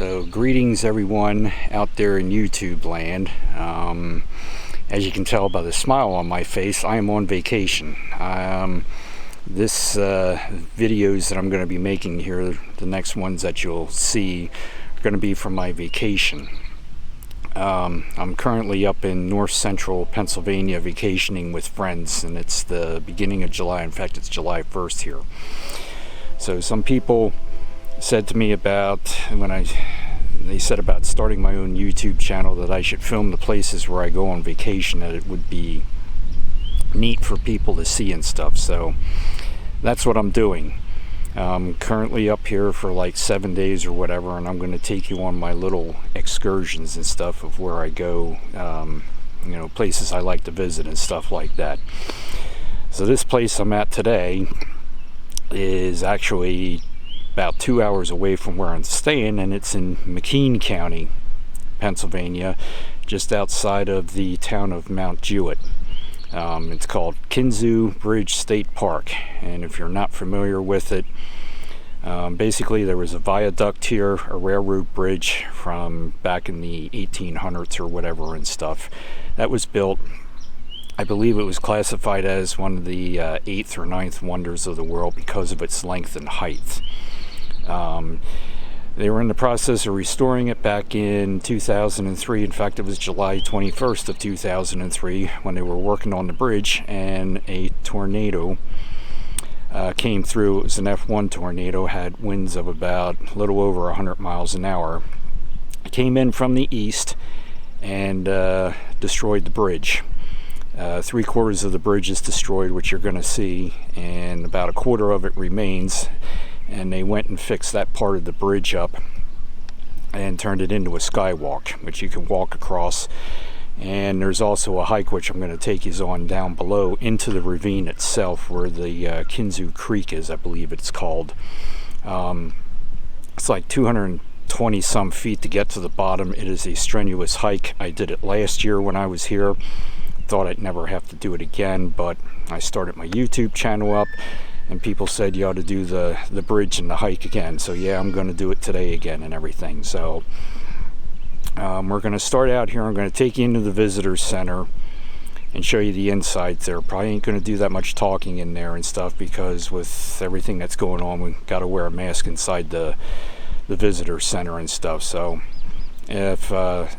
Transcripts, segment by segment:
So greetings everyone out there in YouTube land. As you can tell by the smile on my face, I am on vacation. This videos that I'm going to be making here, the next ones that you'll see, are going to be from my vacation. I'm currently up in north central Pennsylvania vacationing with friends, and it's the beginning of July. In fact, it's July 1st here. So some people said to me about they said about starting my own YouTube channel that I should film the places where I go on vacation, that it would be neat for people to see and stuff. So that's what I'm doing. I'm currently up here for like 7 days or whatever, and I'm going to take you on my little excursions and stuff of where I go, you know, places I like to visit and stuff like that. So this place I'm at today is actually about 2 hours away from where I'm staying, and it's in McKean County, Pennsylvania, just outside of the town of Mount Jewett. It's called Kinzua Bridge State Park, and if you're not familiar with it, basically there was a viaduct here, a railroad bridge from back in the 1800s or whatever and stuff, that was built. I believe it was classified as one of the 8th or 9th wonders of the world because of its length and height. They were in the process of restoring it back in 2003. In fact, it was July 21st of 2003 when they were working on the bridge, and a tornado came through. It was an F1 tornado, had winds of about a little over 100 miles an hour. It came in from the east and destroyed the bridge. 3/4 of the bridge is destroyed, which you're going to see, and about a quarter of it remains. And they went and fixed that part of the bridge up and turned it into a skywalk, which you can walk across. And there's also a hike, which I'm going to take you on down below into the ravine itself, where the Kinzua Creek is, I believe it's called. It's like 220 some feet to get to the bottom. It is a strenuous hike. I did it last year when I was here. Thought I'd never have to do it again, but I started my YouTube channel up, and people said you ought to do the bridge and the hike again. So yeah, I'm going to do it today again and everything. So we're going to start out here. I'm going to take you into the visitor center and show you the inside there. Probably ain't going to do that much talking in there and stuff, because with everything that's going on, we've got to wear a mask inside the visitor center and stuff. So if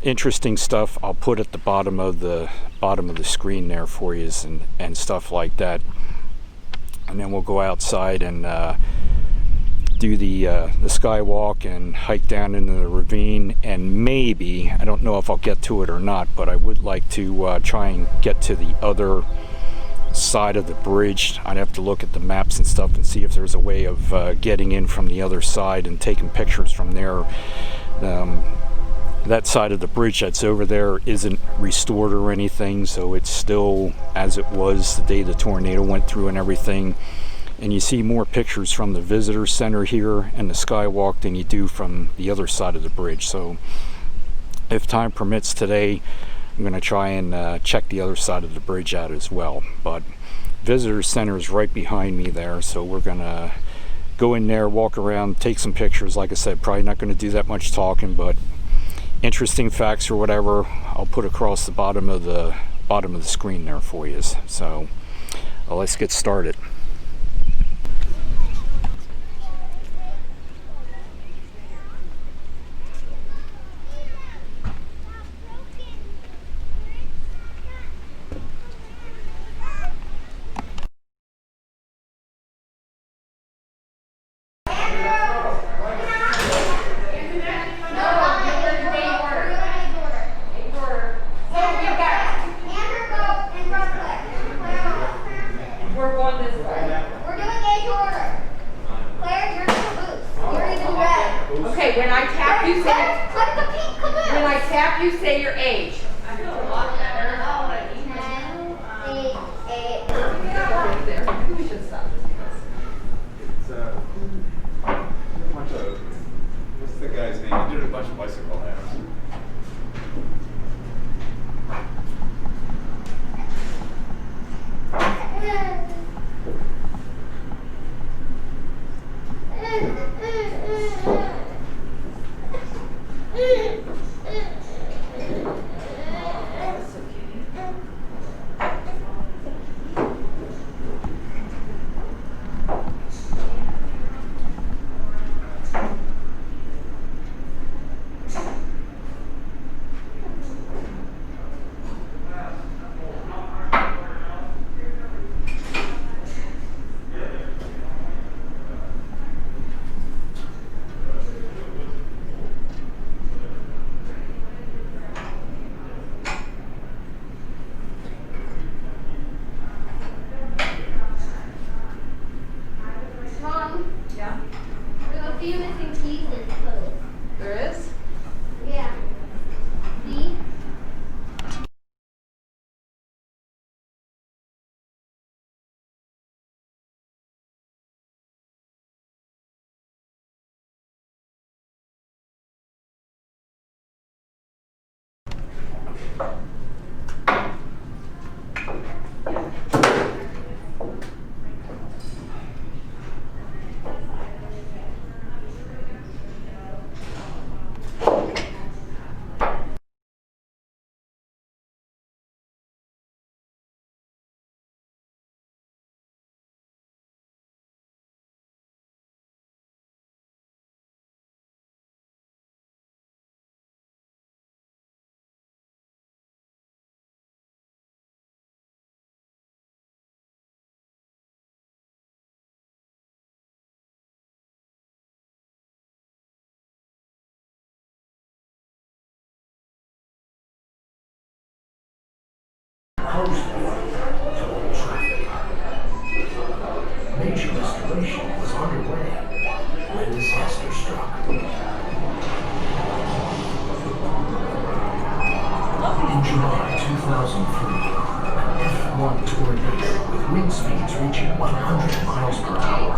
interesting stuff, I'll put at the bottom of the screen there for you and stuff like that. And then we'll go outside and do the skywalk and hike down into the ravine, and maybe, I don't know if I'll get to it or not, but I would like to try and get to the other side of the bridge. I'd have to look at the maps and stuff and see if there's a way of getting in from the other side and taking pictures from there. That side of the bridge that's over there isn't restored or anything, so it's still as it was the day the tornado went through and everything. And you see more pictures from the visitor center here and the skywalk than you do from the other side of the bridge. So if time permits today, I'm going to try and check the other side of the bridge out as well. But visitor center is right behind me there, so we're going to go in there, walk around, take some pictures. Like I said, probably not going to do that much talking, but interesting facts or whatever, I'll put across the bottom of the screen there for you. So let's get started. When I tap, you say when I tap, you say your age. I feel a lot better. We should stop this because it's a bunch of, what's the guy's name? He did a bunch of bicycle apps. closed toll traffic. Major restoration was underway when disaster struck. In July 2003, an F1 tornado with wind speeds reaching 100 miles per hour.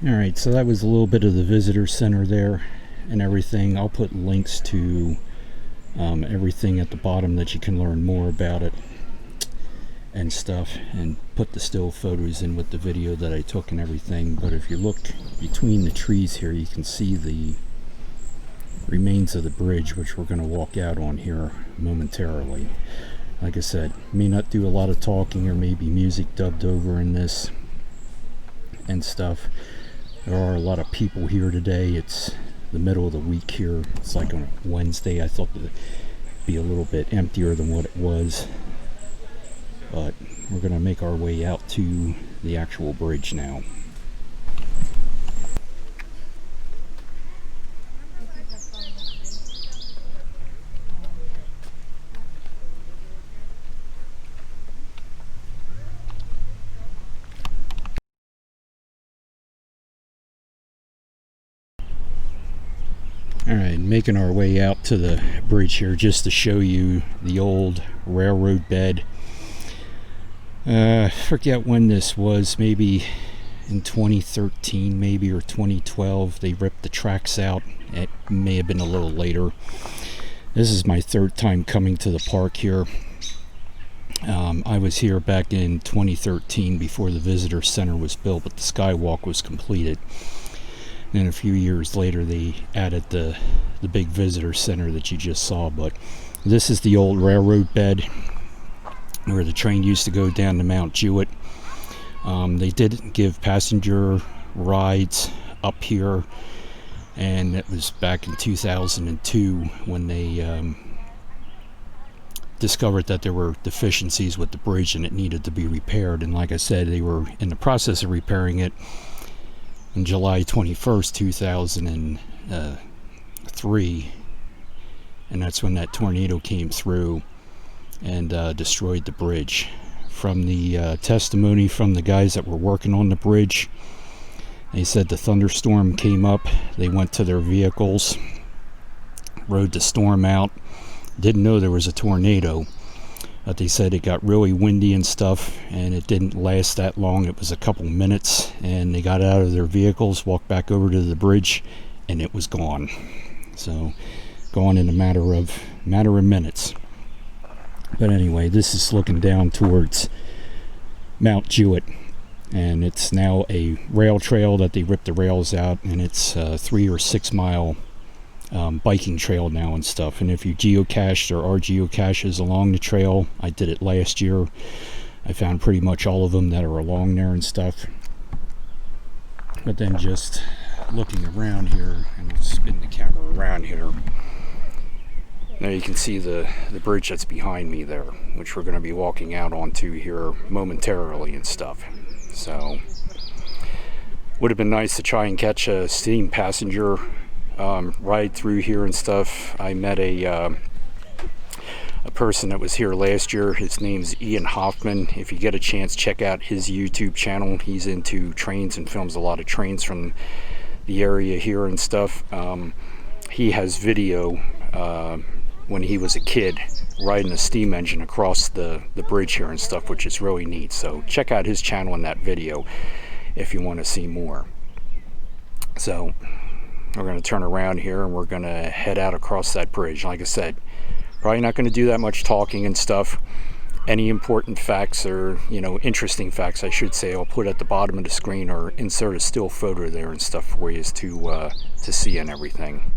Alright, so that was a little bit of the visitor center there and everything. I'll put links to everything at the bottom that you can learn more about it and stuff, and put the still photos in with the video that I took and everything. But if you look between the trees here, you can see the remains of the bridge, which we're going to walk out on here momentarily. Like I said, may not do a lot of talking, or maybe music dubbed over in this and stuff. There are a lot of people here today. It's the middle of the week here. It's like on Wednesday. I thought it'd be a little bit emptier than what it was. But we're going to make our way out to the actual bridge now. Alright, making our way out to the bridge here just to show you the old railroad bed. I forget when this was, maybe in 2013 maybe, or 2012. They ripped the tracks out. It may have been a little later. This is my third time coming to the park here. I was here back in 2013 before the visitor center was built, but the skywalk was completed. Then a few years later they added the big visitor center that you just saw. But this is the old railroad bed where the train used to go down to Mount Jewett. They did give passenger rides up here, and it was back in 2002 when they discovered that there were deficiencies with the bridge and it needed to be repaired. And like I said, they were in the process of repairing it on July 21st, 2003, and that's when that tornado came through and destroyed the bridge. From the testimony from the guys that were working on the bridge, they said the thunderstorm came up, they went to their vehicles, rode the storm out, didn't know there was a tornado, but they said it got really windy and stuff, and it didn't last that long. It was a couple minutes, and they got out of their vehicles, walked back over to the bridge, and it was gone. So gone in a matter of minutes. But anyway, this is looking down towards Mount Jewett, and it's now a rail trail that they ripped the rails out, and it's a 3 or 6 mile biking trail now and stuff. And if you geocache, there are geocaches along the trail. I did it last year. I found pretty much all of them that are along there and stuff. But then just looking around here, and I'll spin the camera around here, now you can see the bridge that's behind me there, which we're going to be walking out onto here momentarily and stuff. So would have been nice to try and catch a steam passenger ride through here and stuff. I met a person that was here last year. His name's Ian Hoffman. If you get a chance, check out his YouTube channel. He's into trains and films a lot of trains from the area here and stuff. He has video when he was a kid riding a steam engine across the bridge here and stuff, which is really neat. So check out his channel and that video if you want to see more. So we're going to turn around here and we're going to head out across that bridge. Like I said, probably not going to do that much talking and stuff. Any important facts, or interesting facts I should say, I'll put at the bottom of the screen, or insert a still photo there and stuff for you to see and everything.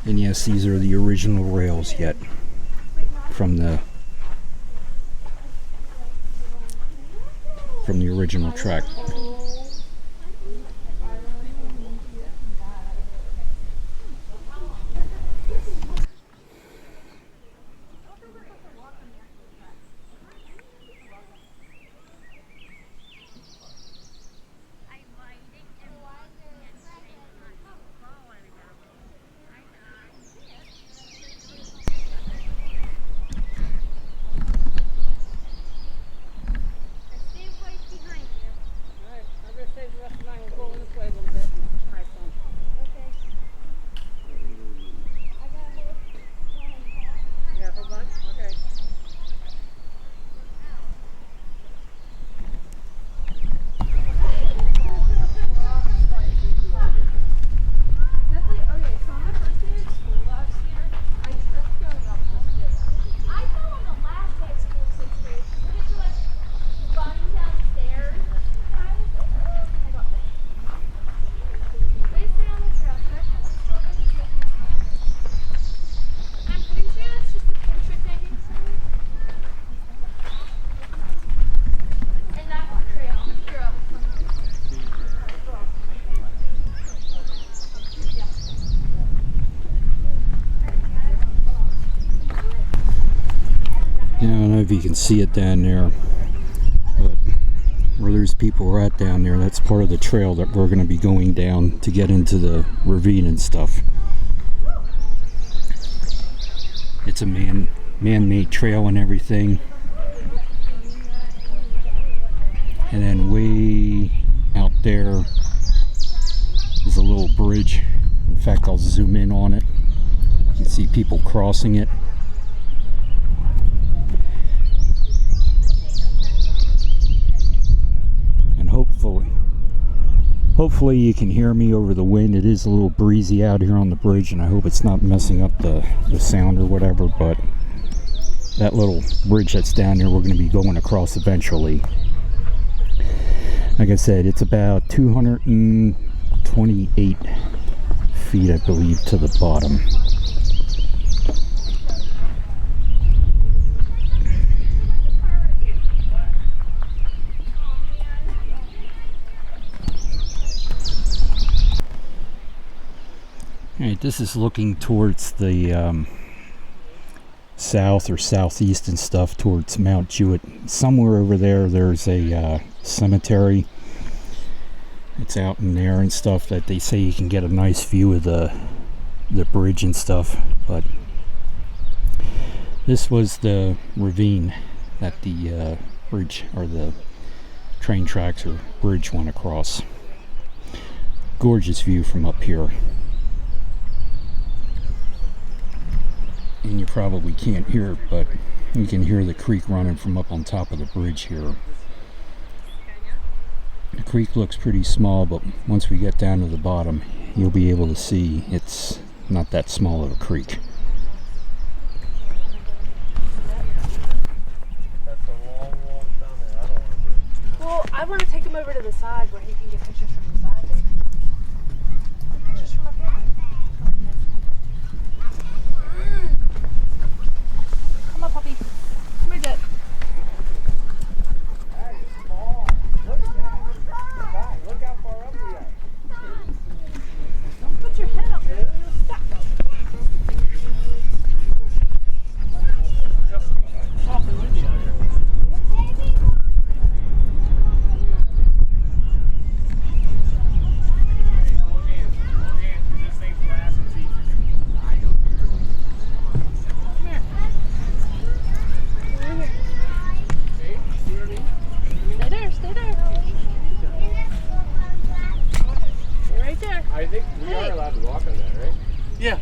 And yes, these are the original rails yet from the original track. I don't know if you can see it down there, but where those people are at down there, that's part of the trail that we're going to be going down to get into the ravine and stuff. It's a man-made trail and everything. And then way out there is a little bridge. In fact, I'll zoom in on it. You can see people crossing it. Hopefully you can hear me over the wind. It is a little breezy out here on the bridge, and I hope it's not messing up the sound or whatever, but that little bridge that's down there, we're going to be going across eventually. Like I said, it's about 228 feet, I believe, to the bottom. Alright, this is looking towards the south or southeast and stuff, towards Mount Jewett. Somewhere over there, there's a cemetery. It's out in there and stuff that they say you can get a nice view of the bridge and stuff. But this was the ravine that the bridge or the train tracks or bridge went across. Gorgeous view from up here. And you probably can't hear it, but you can hear the creek running from up on top of the bridge here. The creek looks pretty small, but once we get down to the bottom, you'll be able to see it's not that small of a creek. That's a long walk down there. I don't want to do it. Well, I want to take him over to the side where he can get pictures from the side. Baby. Pictures from up here. Come on, puppy. Come here, Jet. That is small. Look at that. Look how far up we are. Don't put your head up there. You'll stop. Soft and windy out here. This thing's grass and feet. Stay there, stay there. Stay right there. I think we are allowed to walk on that, right? Yeah.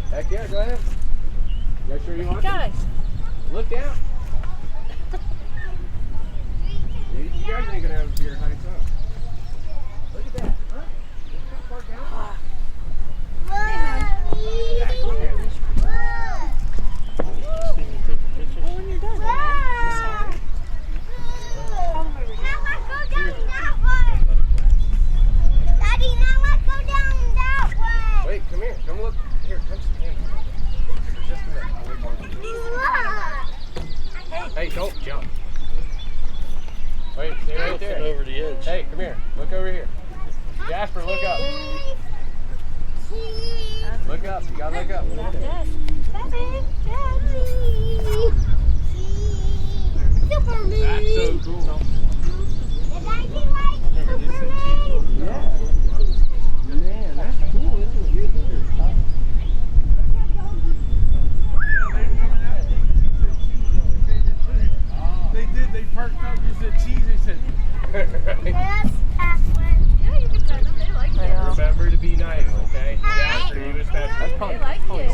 Heck yeah, go ahead. You guys sure you want to? Guys. Look down. You guys ain't gonna have your heights up. Look at that, huh? Look how far down. Yeah, go ahead. Well, when you're done, sorry. Wait, come here. Come look. Here, come. Hey, come here. Look over here. Jasper, look up. Look up. You gotta look up. Yes. That's so cool. Yeah. Man, that's cool, isn't it? They did. They parked up. You said cheese. They said. Yeah, you can pet them. They like it. Remember to be nice, okay? Jasper, you especially. They like it.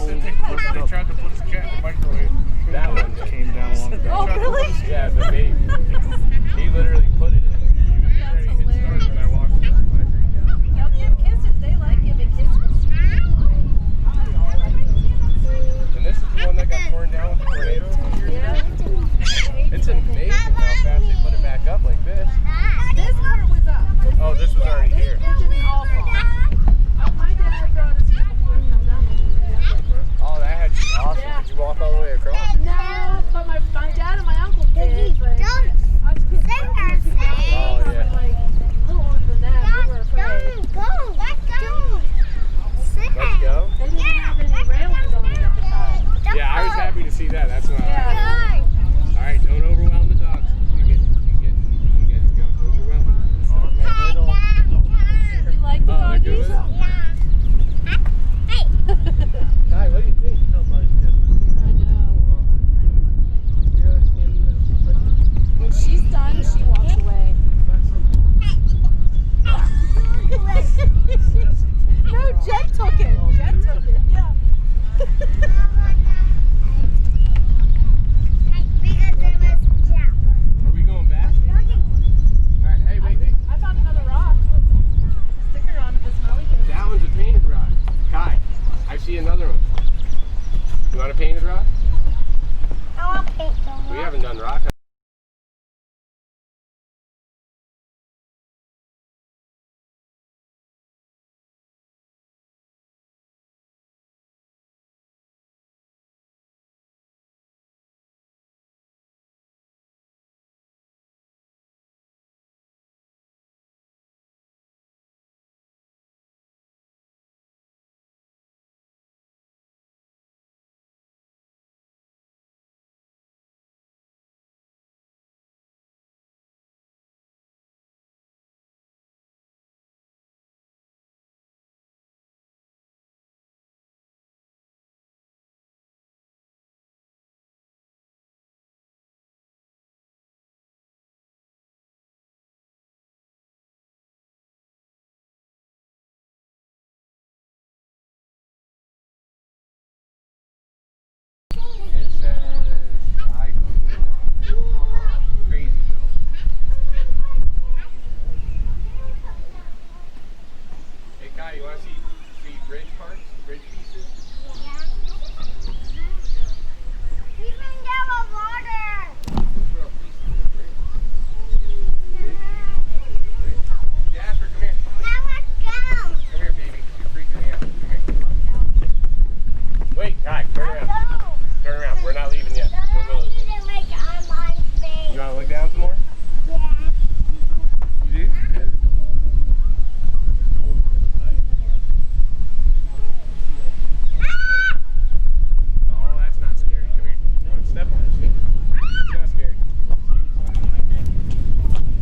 They tried to put his cat in the microwave. That one did. Came down long ago. Oh, really? Yeah, the baby. He literally put it in. He was ready to hit start when I walked in. Y'all give kisses. They like giving kisses. And this is the one that got torn down with the tornado. Yeah. It's amazing how fast they put it back up like this. This part was up. Oh, this was already here. It didn't all fall. My dad got to see it before it fell down. Oh, that had to be awesome. Yeah. Did you walk all the way across? No, but my dad and my uncle did. But us kids Oh, yeah. like a little older than that. We were afraid. Let's go. They didn't have any railings on it at the time. Yeah, I was happy to see that. That's what I Yeah. All right, don't overwhelm the dogs. You get go overwhelm them. You like the Oh, they're doggies? good. Hi, what do you think? I know. When she's done, she walks away. No, Jen took it. Jen took it, yeah. Are we going back? All right, hey, wait. I found another rock. Sticker on it, the smelly thing. That one's a painted rock. Kai, I see another one. You want a painted rock? We haven't done rock. It says, I don't know. Crazy Bill. Hey Kai, you want to see bridge parts? Bridge pieces? Those are all pieces of the bridge. Big pieces of the bridge. Jasper, come here. Come here, baby. You're freaking me out. Come here. Wait, Kai, turn around. Turn around. We're not leaving yet. We're willing. You want to look down some more? You do? Good. Oh, that's not scary. Come here. Come on, step on it. See? It's not scary.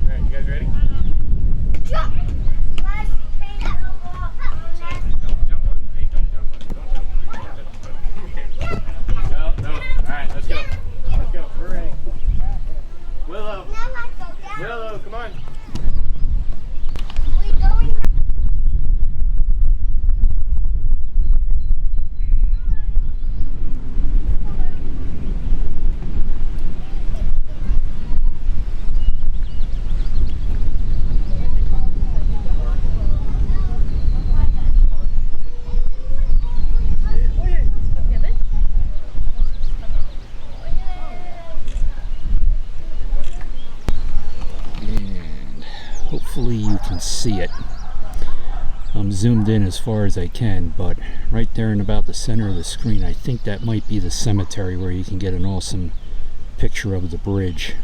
All right, you guys ready? Don't jump on it. Don't jump on it. Don't jump on it. No. All right, let's go. Let's go. We're ready. Willow. Willow, come on. And hopefully you can see it. I'm zoomed in as far as I can, but right there in about the center of the screen, I think that might be the cemetery where you can get an awesome picture of the bridge.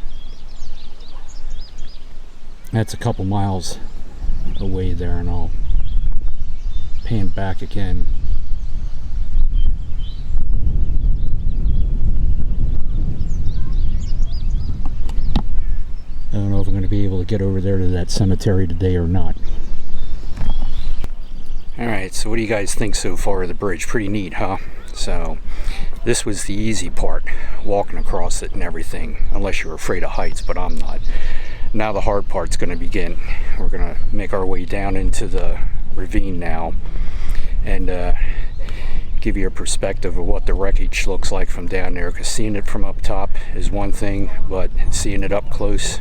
That's a couple miles away there, and I'll pan back again. I don't know if I'm going to be able to get over there to that cemetery today or not. Alright, so what do you guys think so far of the bridge? Pretty neat, huh? So, this was the easy part, walking across it and everything, unless you're afraid of heights, but I'm not. Now the hard part's going to begin. We're going to make our way down into the ravine now, and give you a perspective of what the wreckage looks like from down there, because seeing it from up top is one thing, but seeing it up close,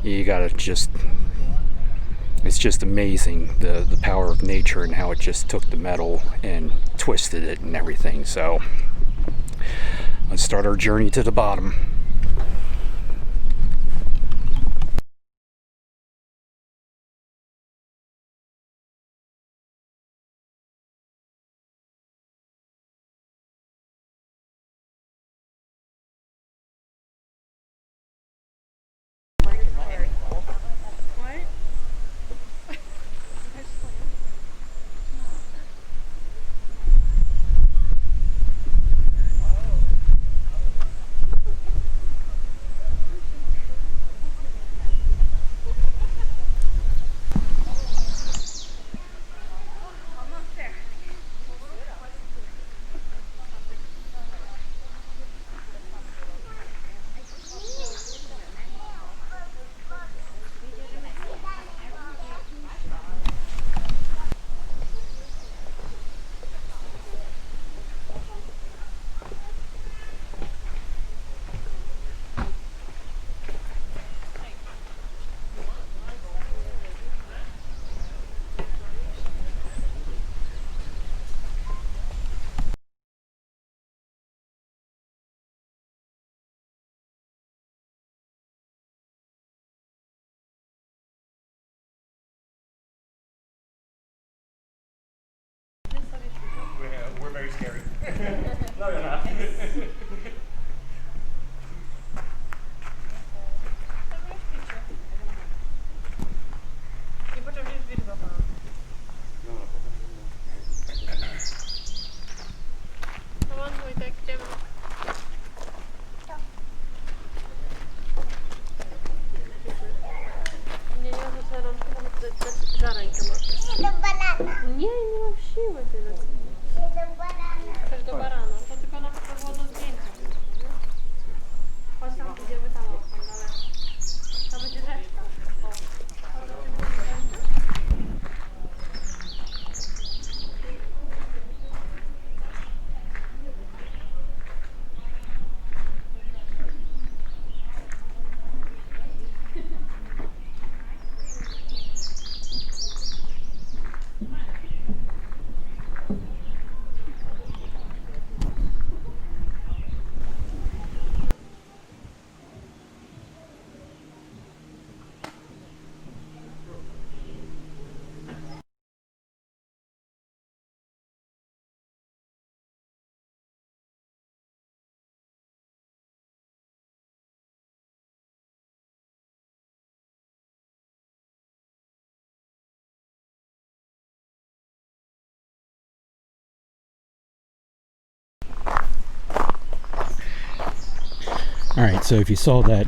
you gotta just, it's just amazing the power of nature and how it just took the metal and twisted it and everything. So let's start our journey to the bottom. We're very scary. No, you're not. Nie, nie mam siły tyle. Chcesz do barana, to tylko na to było do zdjęcia. Chodź tam, idziemy tam oknem, ale to będzie reszta. Alright, so if you saw that,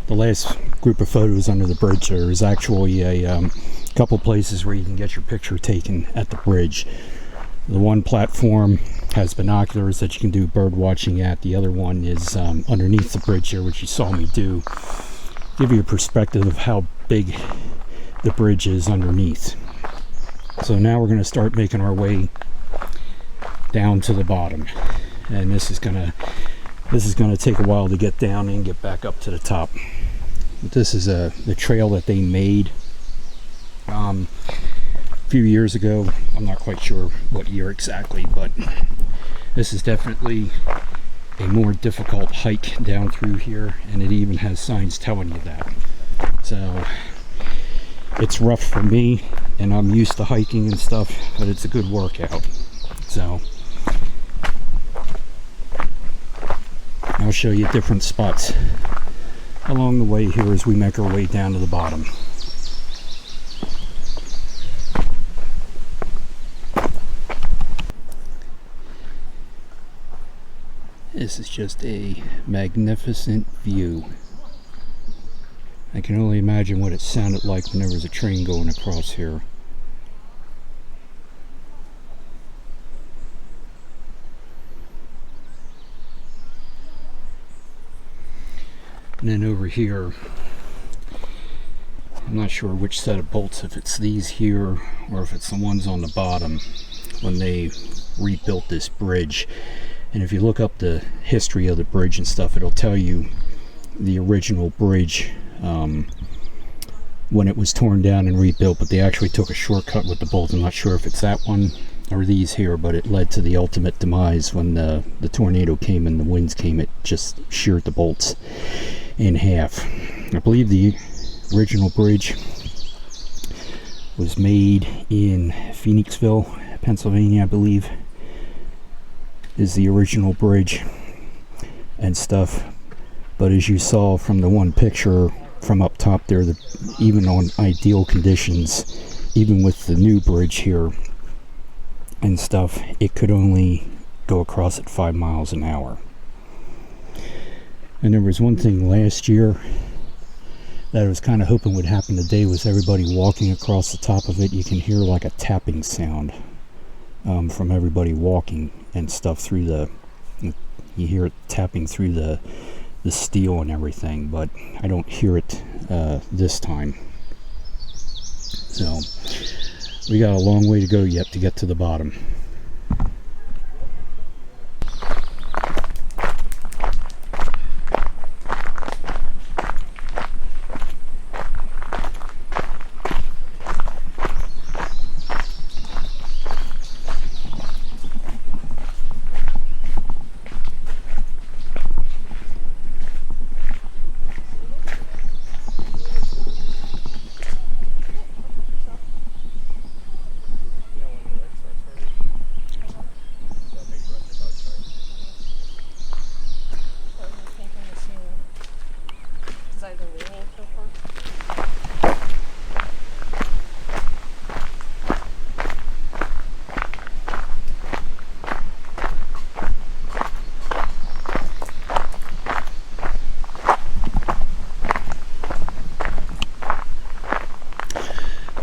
the last group of photos under the bridge, there is actually a couple places where you can get your picture taken at the bridge. The one platform has binoculars that you can do bird watching at. The other one is underneath the bridge here, which you saw me do. Give you a perspective of how big the bridge is underneath. So now we're going to start making our way down to the bottom, and this is going to take a while to get down and get back up to the top. But this is the trail that they made a few years ago. I'm not quite sure what year exactly, but this is definitely a more difficult hike down through here, and it even has signs telling you that. So it's rough for me, and I'm used to hiking and stuff, but it's a good workout. So I'll show you different spots along the way here as we make our way down to the bottom. This is just a magnificent view. I can only imagine what it sounded like when there was a train going across here. And then over here, I'm not sure which set of bolts, if it's these here or if it's the ones on the bottom, when they rebuilt this bridge. And if you look up the history of the bridge and stuff, it'll tell you the original bridge when it was torn down and rebuilt, but they actually took a shortcut with the bolts. I'm not sure if it's that one or these here, but it led to the ultimate demise when the tornado came and the winds came. It just sheared the bolts in half. I believe the original bridge was made in Phoenixville, Pennsylvania, I believe, is the original bridge and stuff. But as you saw from the one picture from up top there, even on ideal conditions, even with the new bridge here and stuff, it could only go across at 5 miles an hour. And there was one thing last year that I was kind of hoping would happen today, was everybody walking across the top of it. You can hear like a tapping sound from everybody walking and stuff through you hear it tapping through the steel and everything, but I don't hear it this time. So we got a long way to go yet to get to the bottom.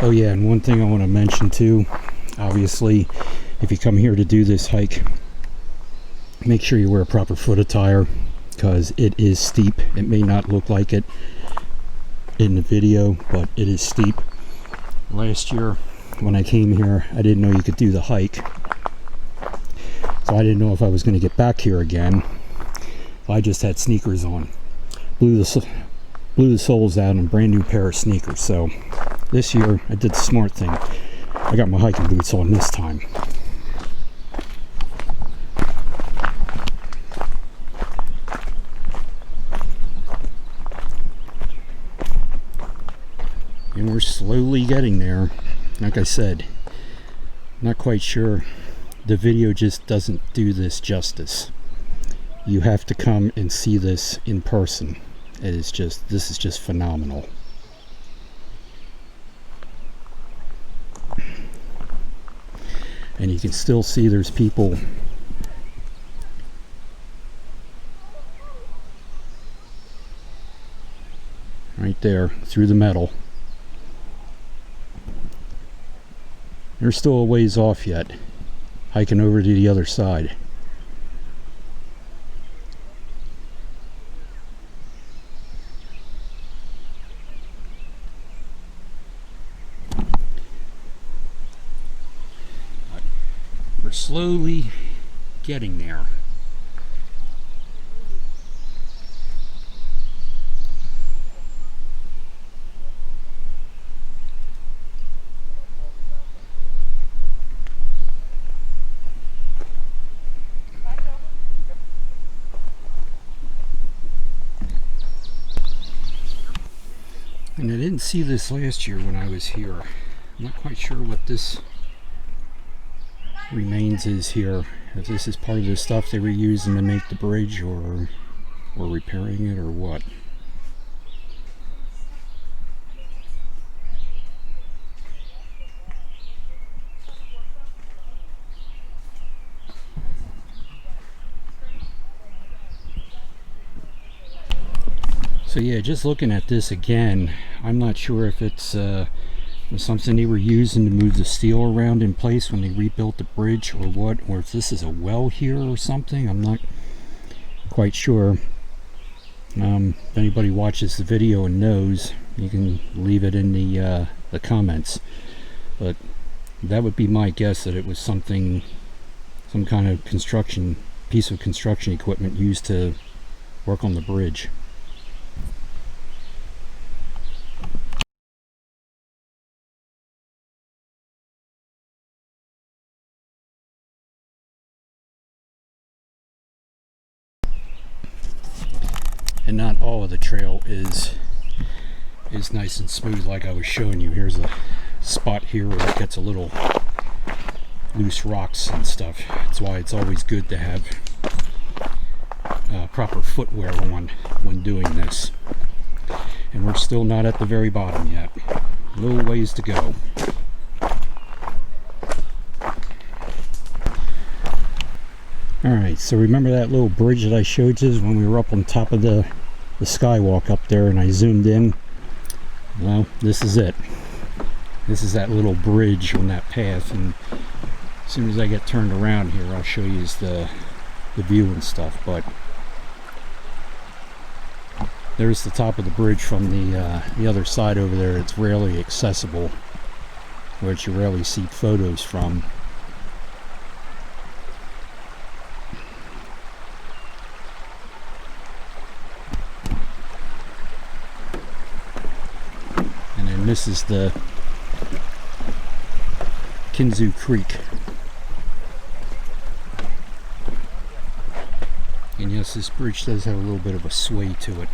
Oh yeah, and one thing I want to mention too, obviously, if you come here to do this hike, make sure you wear a proper foot attire, because it is steep. It may not look like it in the video, but it is steep. Last year when I came here, I didn't know you could do the hike, so I didn't know if I was going to get back here again. I just had sneakers on, blew the soles out, and a brand new pair of sneakers. So this year I did the smart thing. I got my hiking boots on this time. And we're slowly getting there. Like I said, not quite sure. The video just doesn't do this justice. You have to come and see this in person. This is just phenomenal. And you can still see there's people right there through the metal. They're still a ways off yet, hiking over to the other side. We're slowly getting there. And I didn't see this last year when I was here. I'm not quite sure what this remains is here. If this is part of the stuff they were using to make the bridge, or repairing it, or what. So yeah, just looking at this again, I'm not sure if it's something they were using to move the steel around in place when they rebuilt the bridge or what, or if this is a well here or something. I'm not quite sure. If anybody watches the video and knows, you can leave it in the comments. But that would be my guess, that it was some kind of piece of construction equipment used to work on the bridge. And not all of the trail is nice and smooth like I was showing you. Here's a spot here where it gets a little loose rocks and stuff. That's why it's always good to have proper footwear on when doing this. And we're still not at the very bottom yet. A little ways to go. Alright, so remember that little bridge that I showed you when we were up on top of the skywalk up there and I zoomed in? Well, this is it. This is that little bridge on that path, and as soon as I get turned around here I'll show you the view and stuff. But there's the top of the bridge from the other side over there. It's rarely accessible, which you rarely see photos from. This is the Kinzua Creek. And yes, this bridge does have a little bit of a sway to it.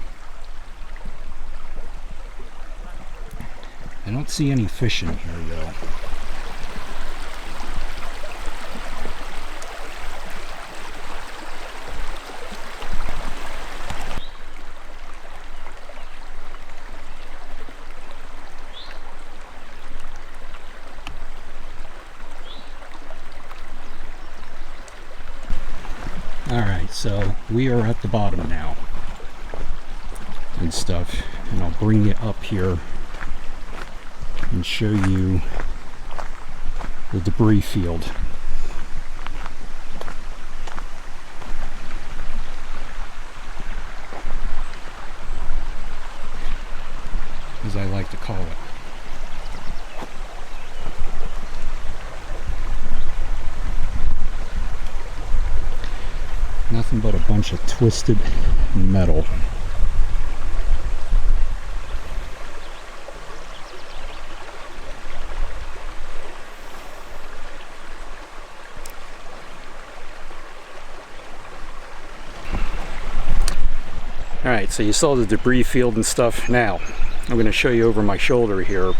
I don't see any fish in here though. Alright, so we are at the bottom now and stuff, and I'll bring you up here and show you the debris field. As I like to call it. Nothing but a bunch of twisted metal. Alright, so you saw the debris field and stuff. Now, I'm going to show you over my shoulder here.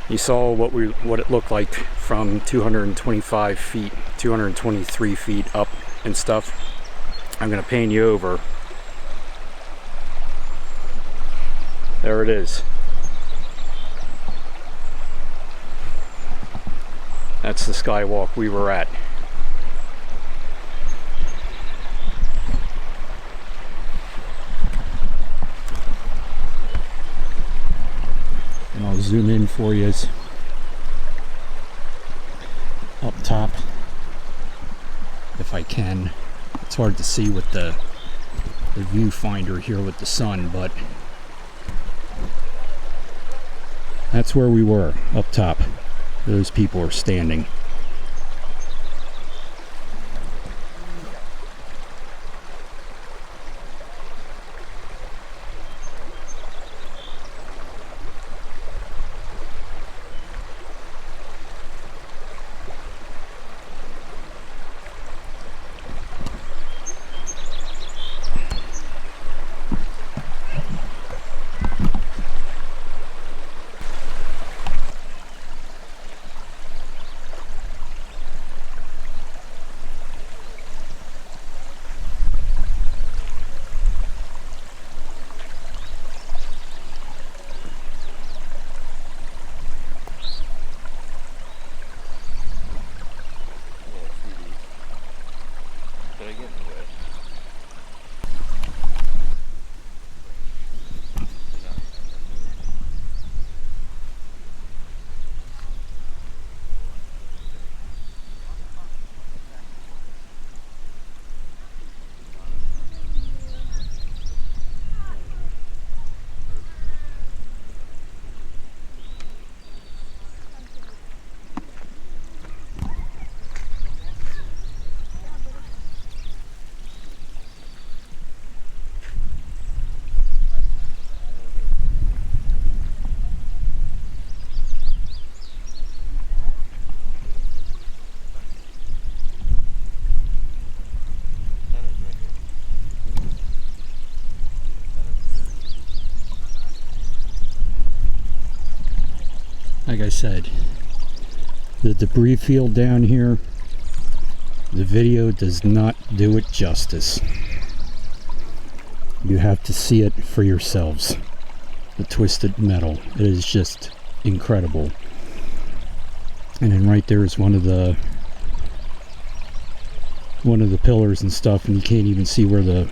You saw what it looked like from 225 feet, 223 feet up and stuff. I'm going to pan you over. There it is. That's the skywalk we were at. And I'll zoom in for you up top if I can. It's hard to see with the viewfinder here with the sun, but that's where we were, up top. Those people are standing. like I said, the debris field down here, the video does not do it justice. You have to see it for yourselves. The twisted metal, it is just incredible. And then right there is one of the pillars and stuff, and you can't even see where the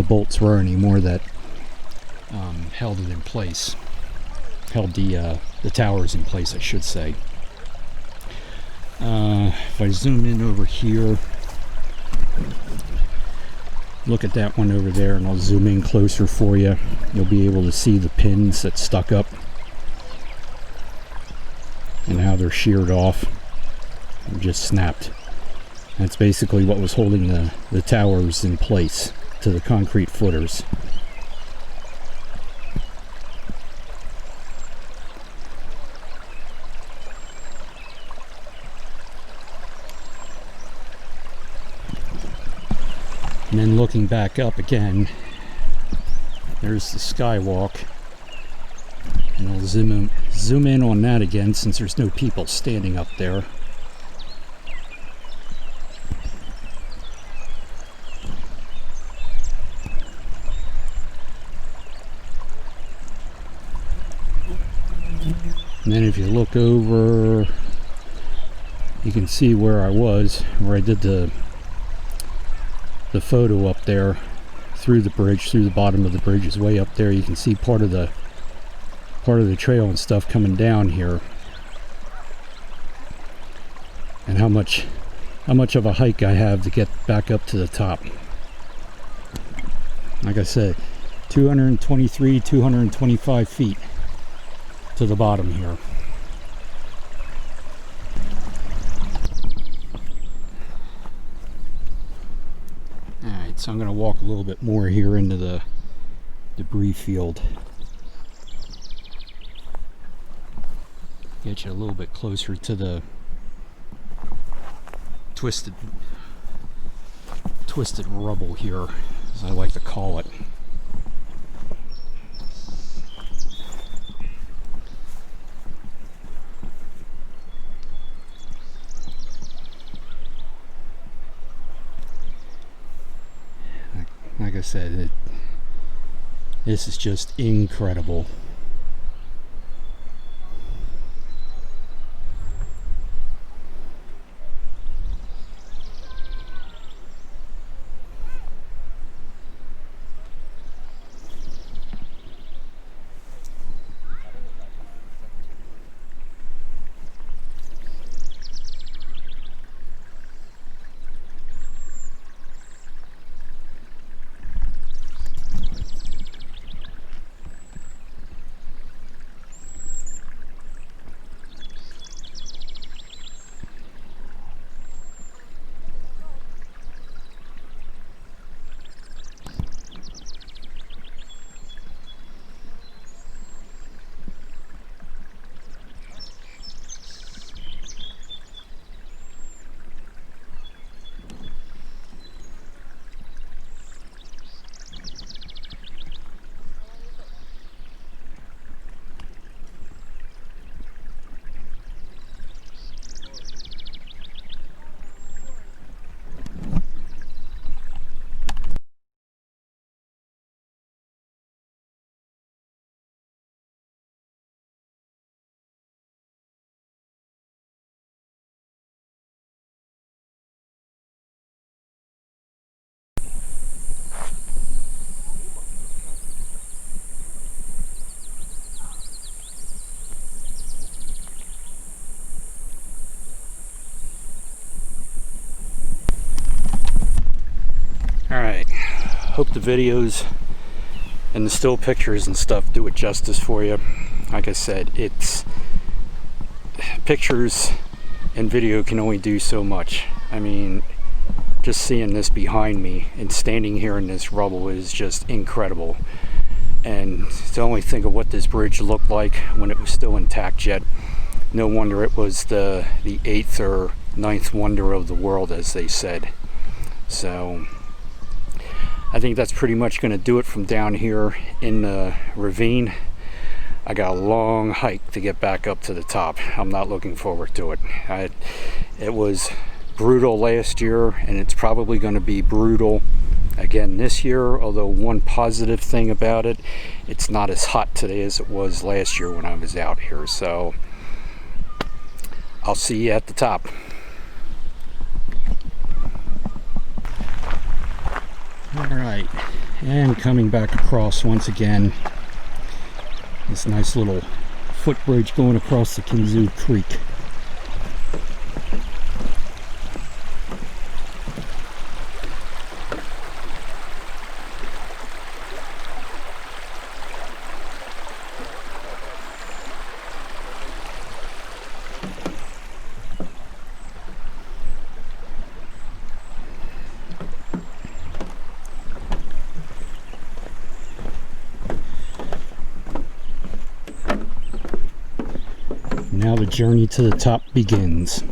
bolts were anymore that held it in place, held the towers in place, I should say. If I zoom in over here, look at that one over there, and I'll zoom in closer for you. You'll be able to see the pins that stuck up and how they're sheared off and just snapped. That's basically what was holding the towers in place to the concrete footers. And then looking back up again, there's the skywalk, and I'll zoom in on that again since there's no people standing up there. And then if you look over, you can see where I was, where I did the photo up there through the bridge, through the bottom of the bridge is way up there. You can see part of the trail and stuff coming down here, and how much of a hike I have to get back up to the top. Like I said, 225 feet to the bottom here. Alright, so I'm going to walk a little bit more here into the debris field. Get you a little bit closer to the twisted rubble here, as I like to call it. Like I said, this is just incredible. Alright, hope the videos and the still pictures and stuff do it justice for you. Like I said, it's pictures and video can only do so much. I mean, just seeing this behind me and standing here in this rubble is just incredible. And to only think of what this bridge looked like when it was still intact yet, no wonder it was the 8th or 9th wonder of the world, as they said. So I think that's pretty much going to do it from down here in the ravine. I got a long hike to get back up to the top. I'm not looking forward to it. It was brutal last year, and it's probably going to be brutal again this year, although one positive thing about it, it's not as hot today as it was last year when I was out here. So I'll see you at the top. Alright, and coming back across once again, this nice little footbridge going across the Kinzua Creek. Now the journey to the top begins.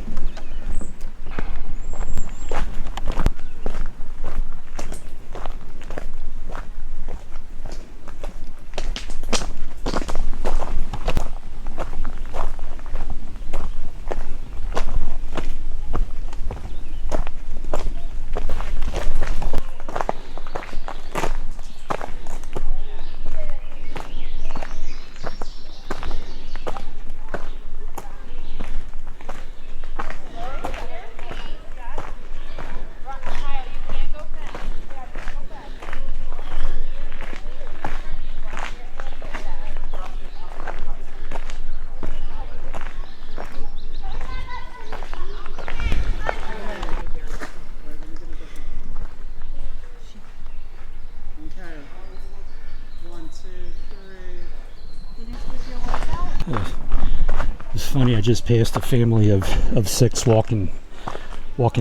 It's funny, I just passed a family of 6 walking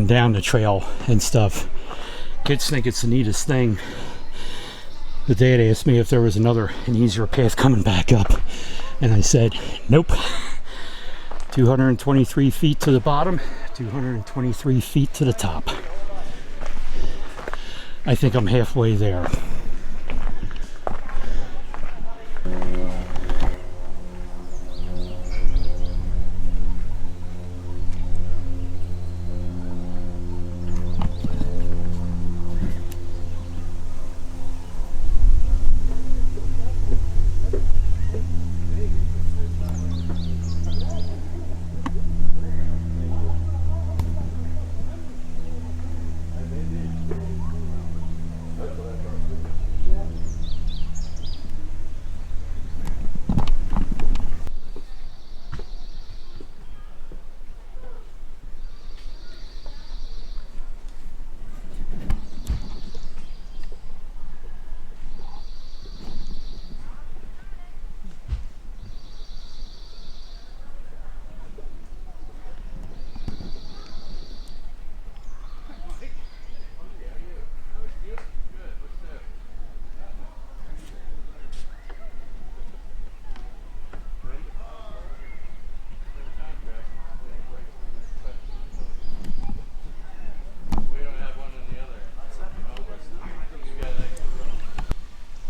down the trail and stuff. Kids think it's the neatest thing. The dad asked me if there was an easier path coming back up, and I said nope. 223 feet to the bottom, 223 feet to the top. I think I'm halfway there.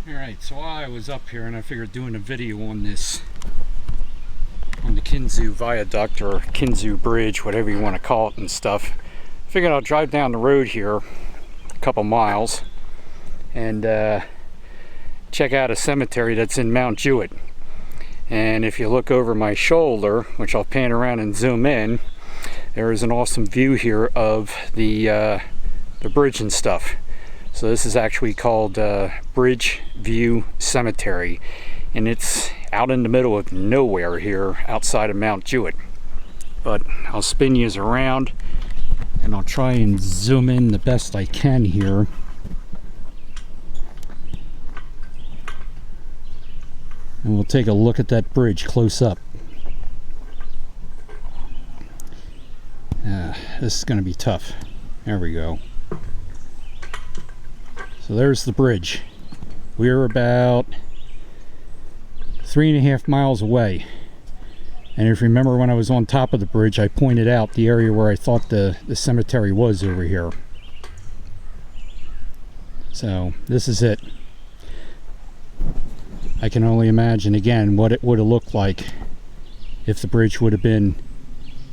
Alright, so I was up here and I figured doing a video on the Kinzua Viaduct or Kinzua Bridge, whatever you want to call it and stuff. I figured I'll drive down the road here a couple miles and check out a cemetery that's in Mount Jewett. And if you look over my shoulder, which I'll pan around and zoom in, there is an awesome view here of the bridge and stuff. So this is actually called Bridge View Cemetery, and it's out in the middle of nowhere here outside of Mount Jewett. But I'll spin you around and I'll try and zoom in the best I can here. And we'll take a look at that bridge close up. This is going to be tough. There we go. So there's the bridge. We're about 3.5 miles away. And if you remember when I was on top of the bridge, I pointed out the area where I thought the cemetery was over here. So this is it. I can only imagine again what it would have looked like if the bridge would have been,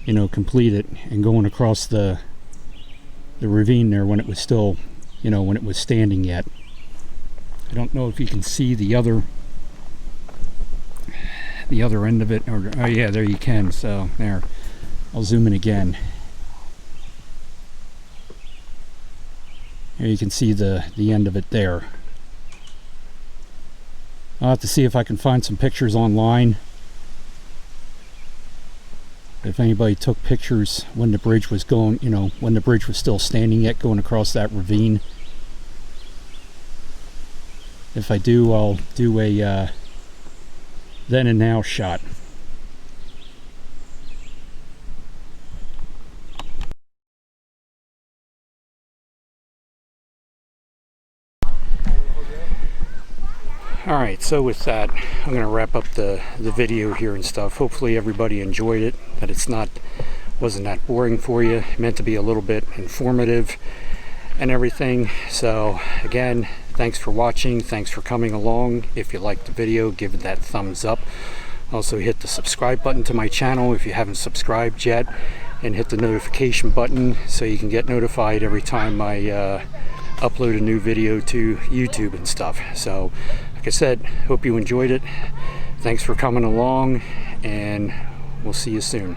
you know, completed and going across the ravine there when it was still, you know, when it was standing yet. I don't know if you can see the other end of it, or oh yeah, there you can. So there, I'll zoom in again. There you can see the end of it there. I'll have to see if I can find some pictures online. If anybody took pictures when the bridge was going, you know, when the bridge was still standing yet, going across that ravine. If I do, I'll do a then and now shot. Alright, so with that, I'm going to wrap up the video here and stuff. Hopefully everybody enjoyed it, that it's wasn't that boring for you. It meant to be a little bit informative and everything. So again, thanks for watching, thanks for coming along. If you liked the video, give it that thumbs up. Also hit the subscribe button to my channel if you haven't subscribed yet, and hit the notification button so you can get notified every time I upload a new video to YouTube and stuff. So like I said, hope you enjoyed it. Thanks for coming along, and we'll see you soon.